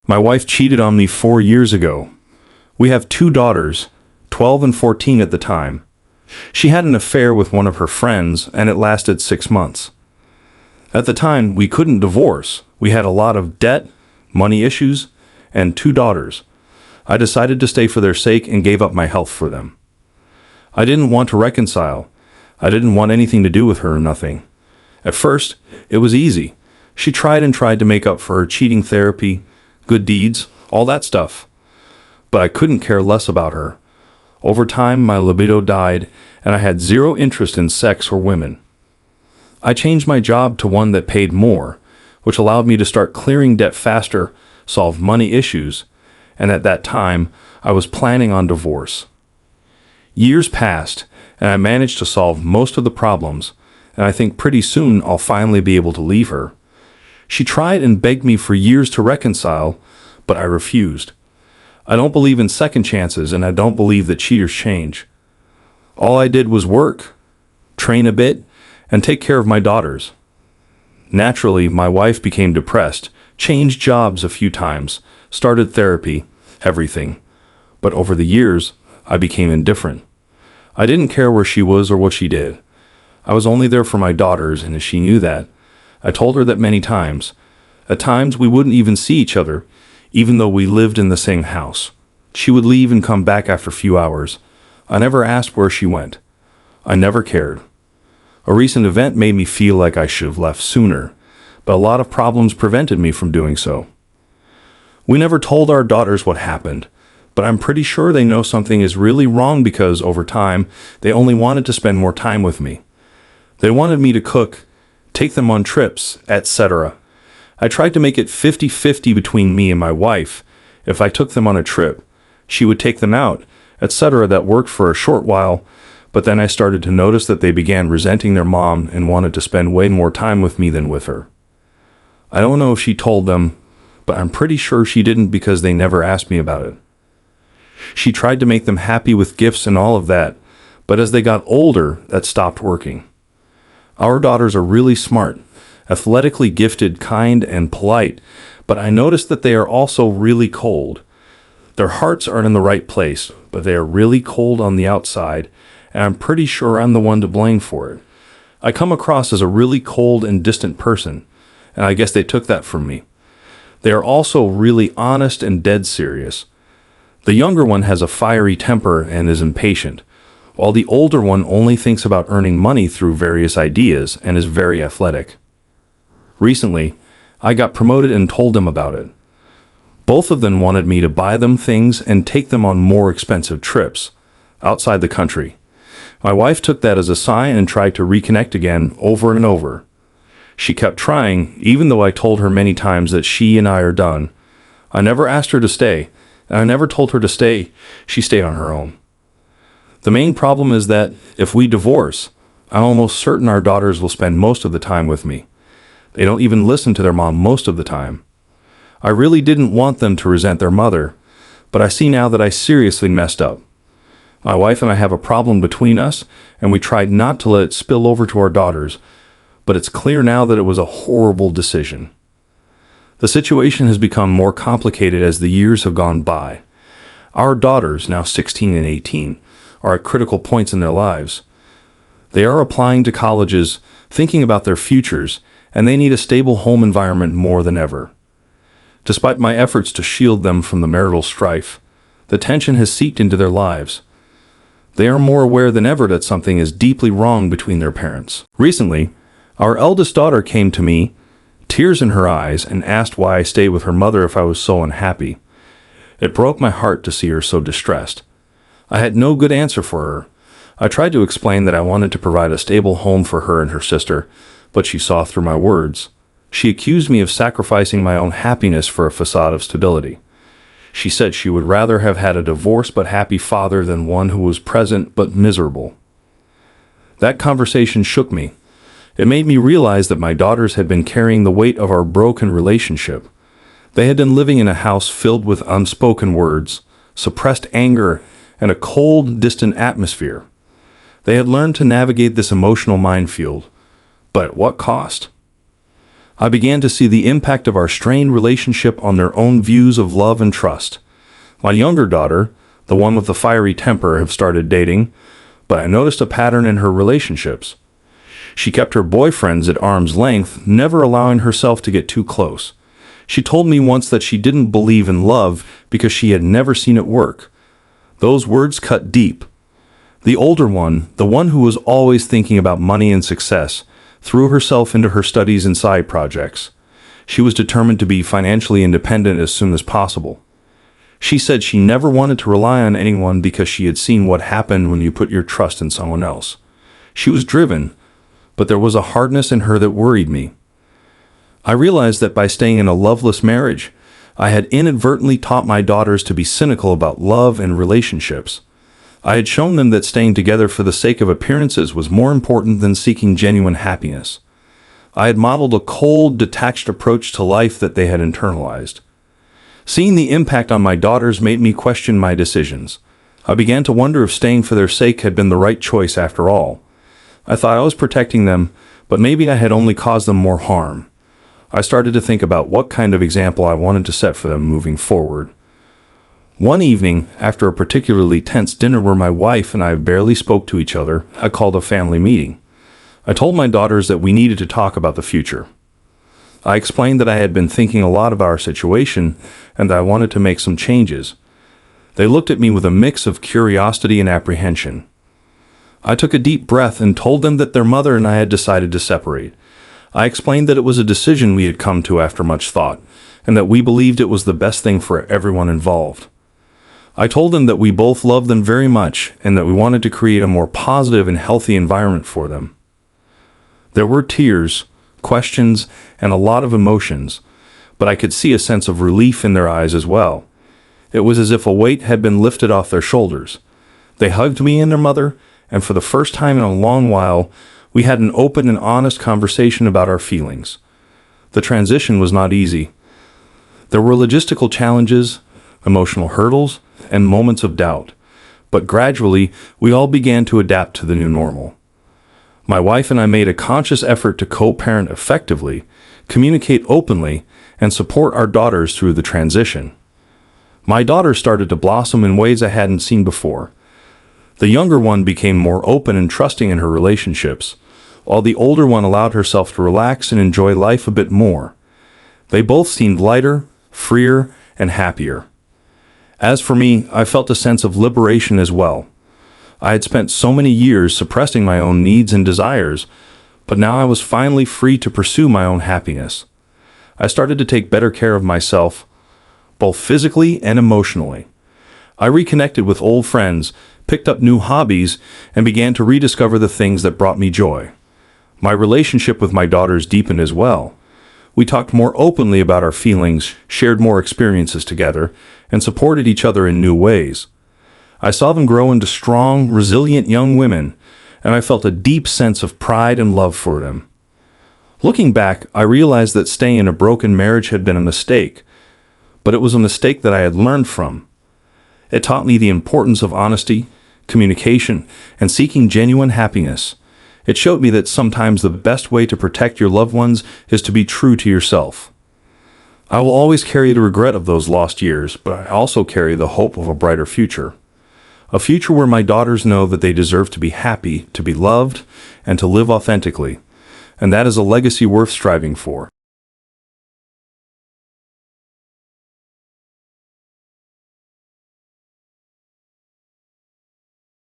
My wife cheated on me 4 years ago. We have two daughters, 12 and 14 at the time. She had an affair with one of her friends, and it lasted 6 months. At the time, we couldn't divorce. We had a lot of debt, money issues, and two daughters. I decided to stay for their sake and gave up my health for them. I didn't want to reconcile. I didn't want anything to do with her or nothing. At first, it was easy. She tried and tried to make up for her cheating, therapy, good deeds, all that stuff. But I couldn't care less about her. Over time, my libido died, and I had zero interest in sex or women. I changed my job to one that paid more, which allowed me to start clearing debt faster, solve money issues, and at that time, I was planning on divorce. Years passed, and I managed to solve most of the problems, and I think pretty soon I'll finally be able to leave her. She tried and begged me for years to reconcile, but I refused. I don't believe in second chances, and I don't believe that cheaters change. All I did was work, train a bit, and take care of my daughters. Naturally, my wife became depressed, changed jobs a few times, started therapy, everything. But over the years, I became indifferent. I didn't care where she was or what she did. I was only there for my daughters, and she knew that. I told her that many times. At times, we wouldn't even see each other, even though we lived in the same house. She would leave and come back after a few hours. I never asked where she went. I never cared. A recent event made me feel like I should have left sooner, but a lot of problems prevented me from doing so. We never told our daughters what happened, but I'm pretty sure they know something is really wrong because, over time, they only wanted to spend more time with me. They wanted me to cook, take them on trips, etc. I tried to make it 50-50 between me and my wife. If I took them on a trip, she would take them out, etc. That worked for a short while, but then I started to notice that they began resenting their mom and wanted to spend way more time with me than with her. I don't know if she told them, but I'm pretty sure she didn't because they never asked me about it. She tried to make them happy with gifts and all of that, but as they got older, that stopped working. Our daughters are really smart, athletically gifted, kind, and polite, but I noticed that they are also really cold. Their hearts are in the right place, but they are really cold on the outside, and I'm pretty sure I'm the one to blame for it. I come across as a really cold and distant person, and I guess they took that from me. They are also really honest and dead serious. The younger one has a fiery temper and is impatient, while the older one only thinks about earning money through various ideas and is very athletic. Recently, I got promoted and told them about it. Both of them wanted me to buy them things and take them on more expensive trips outside the country. My wife took that as a sign and tried to reconnect again over and over. She kept trying, even though I told her many times that she and I are done. I never asked her to stay, and I never told her to stay. She stayed on her own. The main problem is that if we divorce, I'm almost certain our daughters will spend most of the time with me. They don't even listen to their mom most of the time. I really didn't want them to resent their mother, but I see now that I seriously messed up. My wife and I have a problem between us, and we tried not to let it spill over to our daughters, but it's clear now that it was a horrible decision. The situation has become more complicated as the years have gone by. Our daughters, now 16 and 18, are at critical points in their lives. They are applying to colleges, thinking about their futures, and they need a stable home environment more than ever. Despite my efforts to shield them from the marital strife, the tension has seeped into their lives. They are more aware than ever that something is deeply wrong between their parents. Recently, our eldest daughter came to me, tears in her eyes, and asked why I stayed with her mother if I was so unhappy. It broke my heart to see her so distressed. I had no good answer for her. I tried to explain that I wanted to provide a stable home for her and her sister, but she saw through my words. She accused me of sacrificing my own happiness for a facade of stability. She said she would rather have had a divorced but happy father than one who was present but miserable. That conversation shook me. It made me realize that my daughters had been carrying the weight of our broken relationship. They had been living in a house filled with unspoken words, suppressed anger, and a cold, distant atmosphere. They had learned to navigate this emotional minefield, but at what cost? I began to see the impact of our strained relationship on their own views of love and trust. My younger daughter, the one with the fiery temper, have started dating, but I noticed a pattern in her relationships. She kept her boyfriends at arm's length, never allowing herself to get too close. She told me once that she didn't believe in love because she had never seen it work. Those words cut deep. The older one, the one who was always thinking about money and success, threw herself into her studies and side projects. She was determined to be financially independent as soon as possible. She said she never wanted to rely on anyone because she had seen what happened when you put your trust in someone else. She was driven, but there was a hardness in her that worried me. I realized that by staying in a loveless marriage, I had inadvertently taught my daughters to be cynical about love and relationships. I had shown them that staying together for the sake of appearances was more important than seeking genuine happiness. I had modeled a cold, detached approach to life that they had internalized. Seeing the impact on my daughters made me question my decisions. I began to wonder if staying for their sake had been the right choice after all. I thought I was protecting them, but maybe I had only caused them more harm. I started to think about what kind of example I wanted to set for them moving forward. One evening, after a particularly tense dinner where my wife and I barely spoke to each other, I called a family meeting. I told my daughters that we needed to talk about the future. I explained that I had been thinking a lot about our situation and that I wanted to make some changes. They looked at me with a mix of curiosity and apprehension. I took a deep breath and told them that their mother and I had decided to separate. I explained that it was a decision we had come to after much thought, and that we believed it was the best thing for everyone involved. I told them that we both loved them very much and that we wanted to create a more positive and healthy environment for them. There were tears, questions, and a lot of emotions, but I could see a sense of relief in their eyes as well. It was as if a weight had been lifted off their shoulders. They hugged me and their mother, and for the first time in a long while, we had an open and honest conversation about our feelings. The transition was not easy. There were logistical challenges, emotional hurdles, and moments of doubt, but gradually we all began to adapt to the new normal. My wife and I made a conscious effort to co-parent effectively, communicate openly, and support our daughters through the transition. My daughter started to blossom in ways I hadn't seen before. The younger one became more open and trusting in her relationships, while the older one allowed herself to relax and enjoy life a bit more. They both seemed lighter, freer, and happier. As for me, I felt a sense of liberation as well. I had spent so many years suppressing my own needs and desires, but now I was finally free to pursue my own happiness. I started to take better care of myself, both physically and emotionally. I reconnected with old friends, picked up new hobbies, and began to rediscover the things that brought me joy. My relationship with my daughters deepened as well. We talked more openly about our feelings, shared more experiences together, and supported each other in new ways. I saw them grow into strong, resilient young women, and I felt a deep sense of pride and love for them. Looking back, I realized that staying in a broken marriage had been a mistake, but it was a mistake that I had learned from. It taught me the importance of honesty, communication, and seeking genuine happiness. It showed me that sometimes the best way to protect your loved ones is to be true to yourself. I will always carry the regret of those lost years, but I also carry the hope of a brighter future. A future where my daughters know that they deserve to be happy, to be loved, and to live authentically. And that is a legacy worth striving for.